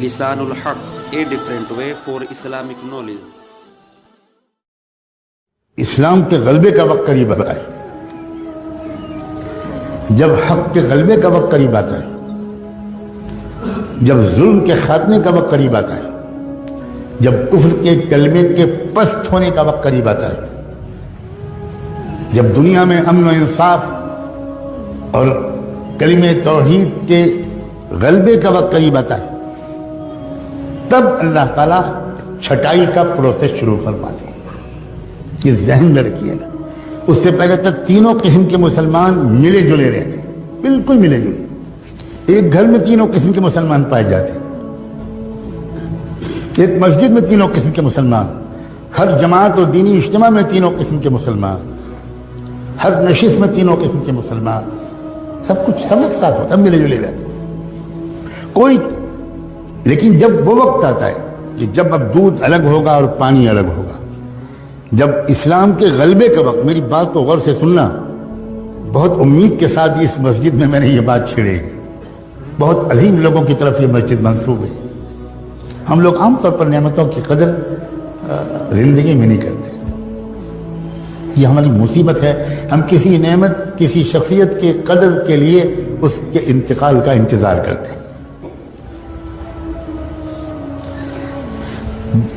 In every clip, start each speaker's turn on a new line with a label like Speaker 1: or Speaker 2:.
Speaker 1: Lisanul Haq, a different way for Islamic knowledge.
Speaker 2: اسلام کے غلبے کا وقت قریب آتا ہے. جب حق کے غلبے کا وقت قریب آتا ہے، جب ظلم کے خاتمے کا وقت قریب آتا ہے، جب کفر کے کلمے کے پست ہونے کا وقت قریب آتا ہے، جب دنیا میں امن و انصاف اور کلمہ توحید کے غلبے کا وقت قریب آتا ہے، تب اللہ تعالیٰ چھٹائی کا پروسیس شروع فرماتے ہیں. یہ ذہن میں رکھیے گا. اس سے پہلے تک تینوں قسم کے مسلمان ملے جلے رہتے، بالکل ملے جلے. ایک گھر میں تینوں قسم کے مسلمان پائے جاتے، ایک مسجد میں تینوں قسم کے مسلمان، ہر جماعت اور دینی اجتماع میں تینوں قسم کے مسلمان، ہر نشست میں تینوں قسم کے مسلمان، سب کچھ سب ایک ساتھ ہوتا ہے، ملے جلے رہتے کوئی. لیکن جب وہ وقت آتا ہے کہ جب اب دودھ الگ ہوگا اور پانی الگ ہوگا، جب اسلام کے غلبے کا وقت، میری بات کو غور سے سننا، بہت امید کے ساتھ اس مسجد میں نے یہ بات چھیڑی. بہت عظیم لوگوں کی طرف یہ مسجد منسوب ہے. ہم لوگ عام طور پر نعمتوں کی قدر زندگی میں نہیں کرتے. یہ ہماری مصیبت ہے. ہم کسی نعمت، کسی شخصیت کے قدر کے لیے اس کے انتقال کا انتظار کرتے ہیں.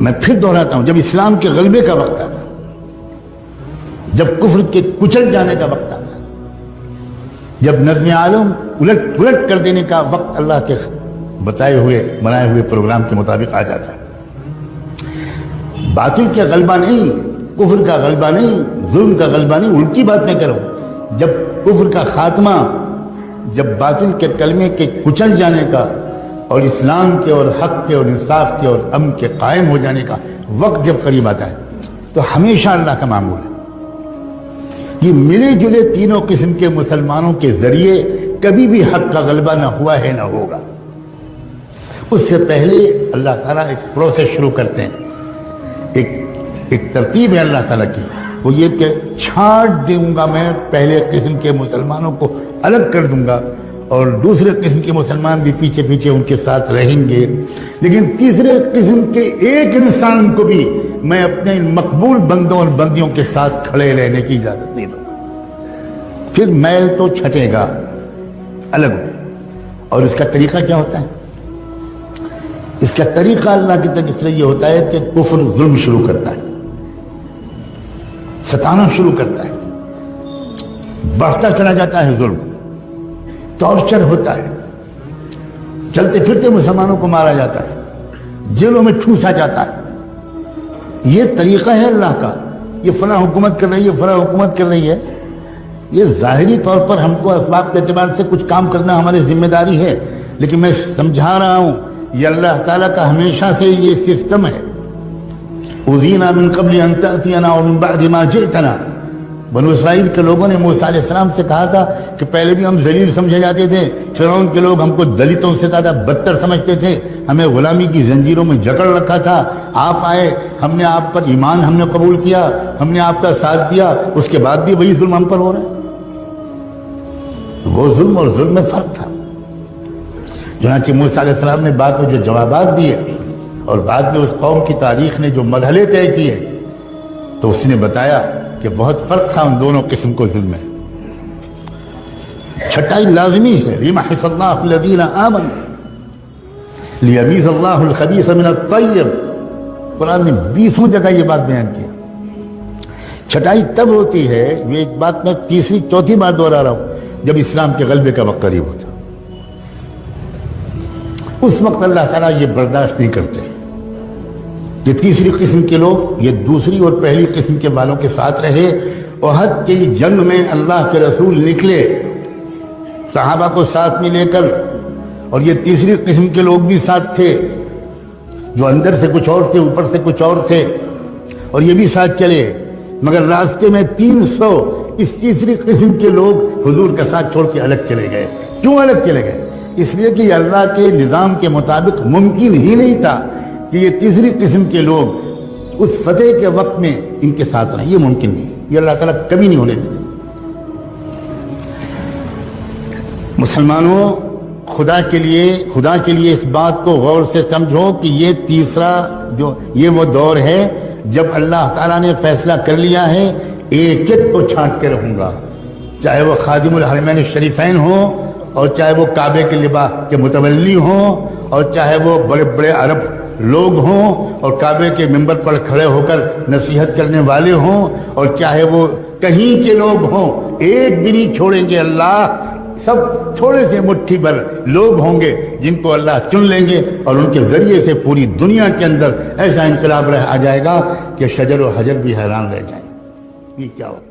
Speaker 2: میں پھر دہراتا ہوں، جب اسلام کے غلبے کا وقت آتا ہے، جب کفر کے کچل جانے کا وقت آتا ہے، جب نظم عالم الٹ پلٹ کر دینے کا وقت اللہ کے بنائے ہوئے پروگرام کے مطابق آ جاتا ہے. باطل کا غلبہ نہیں، کفر کا غلبہ نہیں، ظلم کا غلبہ نہیں، الٹی بات میں کروں. جب کفر کا خاتمہ، جب باطل کے کلمے کے کچل جانے کا اور اسلام کے اور حق کے اور انصاف کے اور امن کے قائم ہو جانے کا وقت جب قریب آتا ہے، تو ہمیشہ اللہ کا معمول ہے یہ ملے جلے تینوں قسم کے مسلمانوں کے ذریعے کبھی بھی حق کا غلبہ نہ ہوا ہے نہ ہوگا. اس سے پہلے اللہ تعالیٰ ایک پروسیس شروع کرتے ہیں. ایک ترتیب ہے اللہ تعالیٰ کی، وہ یہ کہ چھانٹ دوں گا میں، پہلے قسم کے مسلمانوں کو الگ کر دوں گا اور دوسرے قسم کے مسلمان بھی پیچھے پیچھے ان کے ساتھ رہیں گے. لیکن تیسرے قسم کے ایک انسان کو بھی میں اپنے مقبول بندوں اور بندیوں کے ساتھ کھڑے رہنے کی اجازت نہیں دوں. پھر میل تو چھٹے گا، الگ ہو. اور اس کا طریقہ کیا ہوتا ہے؟ اس کا طریقہ اللہ کی طرف سے یہ ہوتا ہے کہ کفر ظلم شروع کرتا ہے، ستانا شروع کرتا ہے، بڑھتا چلا جاتا ہے ظلم، ٹارچر ہوتا ہے، چلتے پھرتے مسلمانوں کو مارا جاتا ہے، جیلوں میں ٹھوسا جاتا ہے. یہ طریقہ ہے اللہ کا. یہ فلاں حکومت کر رہی ہے، فلاں حکومت کر رہی ہے. یہ ظاہری طور پر ہم کو اسباب کے اعتبار سے کچھ کام کرنا ہماری ذمہ داری ہے، لیکن میں سمجھا رہا ہوں یہ اللہ تعالیٰ کا ہمیشہ سے یہ سسٹم ہے. اُذِينَا مِن قَبْلِ أَن تَأْتِيَنَا وَمِن بَعْدِ مَا جِئْتَنَا. بنو اسرائیل کے لوگوں نے موسیٰ علیہ السلام سے کہا تھا کہ پہلے بھی ہم ذلیل سمجھے جاتے تھے، فرعون کے لوگ ہم کو دلتوں سے زیادہ بدتر سمجھتے تھے، ہمیں غلامی کی زنجیروں میں جکڑ رکھا تھا. آپ آئے، ہم نے آپ پر ایمان ہم نے قبول کیا، ہم نے آپ کا ساتھ دیا، اس کے بعد بھی وہی ظلم ہم پر ہو رہا ہے. وہ ظلم اور ظلم میں فرق تھا. چنانچہ موسیٰ علیہ السلام نے بعد میں جو جوابات دیے اور بعد میں اس قوم کی تاریخ نے جو مرحلے طے کیے، تو اس نے بتایا کہ بہت فرق تھا ان دونوں قسم کو ظلم میں. چھٹائی لازمی ہے. لِيَمْحِصَ اللَّهُ الَّذِينَ آمَنُوا لِيَمِيزَ اللَّهُ الْخَبِيثَ مِنَ الطَّيِّبِ. قرآن نے 20 جگہ یہ بات بیان کی. چھٹائی تب ہوتی ہے، یہ ایک بات میں تیسری چوتھی بار دوہرا رہا ہوں، جب اسلام کے غلبے کا وقت قریب ہوتا. اس وقت اللہ تعالیٰ یہ برداشت نہیں کرتے کہ تیسری قسم کے لوگ یہ دوسری اور پہلی قسم کے والوں کے ساتھ رہے. احد کی جنگ میں اللہ کے رسول نکلے صحابہ کو ساتھ میں لے کر، اور یہ تیسری قسم کے لوگ بھی ساتھ تھے جو اندر سے کچھ اور تھے، اوپر سے کچھ اور تھے، اور یہ بھی ساتھ چلے. مگر راستے میں 300 اس تیسری قسم کے لوگ حضور کا ساتھ چھوڑ کے الگ چلے گئے. کیوں الگ چلے گئے؟ اس لیے کہ اللہ کے نظام کے مطابق ممکن ہی نہیں تھا کہ یہ تیسری قسم کے لوگ اس فتح کے وقت میں ان کے ساتھ رہیں. یہ ممکن نہیں، یہ اللہ تعالیٰ کبھی نہیں ہونے دیتے. مسلمانوں، خدا کے لیے اس بات کو غور سے سمجھو کہ یہ تیسرا یہ وہ دور ہے جب اللہ تعالیٰ نے فیصلہ کر لیا ہے ایک ایک کو چھانٹ کے رہوں گا، چاہے وہ خادم الحرمین الشریفین ہوں اور چاہے وہ کعبے کے لباس کے متولی ہوں اور چاہے وہ بڑے بڑے عرب لوگ ہوں اور کعبے کے ممبر پر کھڑے ہو کر نصیحت کرنے والے ہوں اور چاہے وہ کہیں کے لوگ ہوں، ایک بھی نہیں چھوڑیں گے اللہ۔ سب تھوڑے سے مٹھی بھر لوگ ہوں گے جن کو اللہ چن لیں گے اور ان کے ذریعے سے پوری دنیا کے اندر ایسا انقلاب آ جائے گا کہ شجر و حجر بھی حیران رہ جائیں۔ یہ کیا ہوگا؟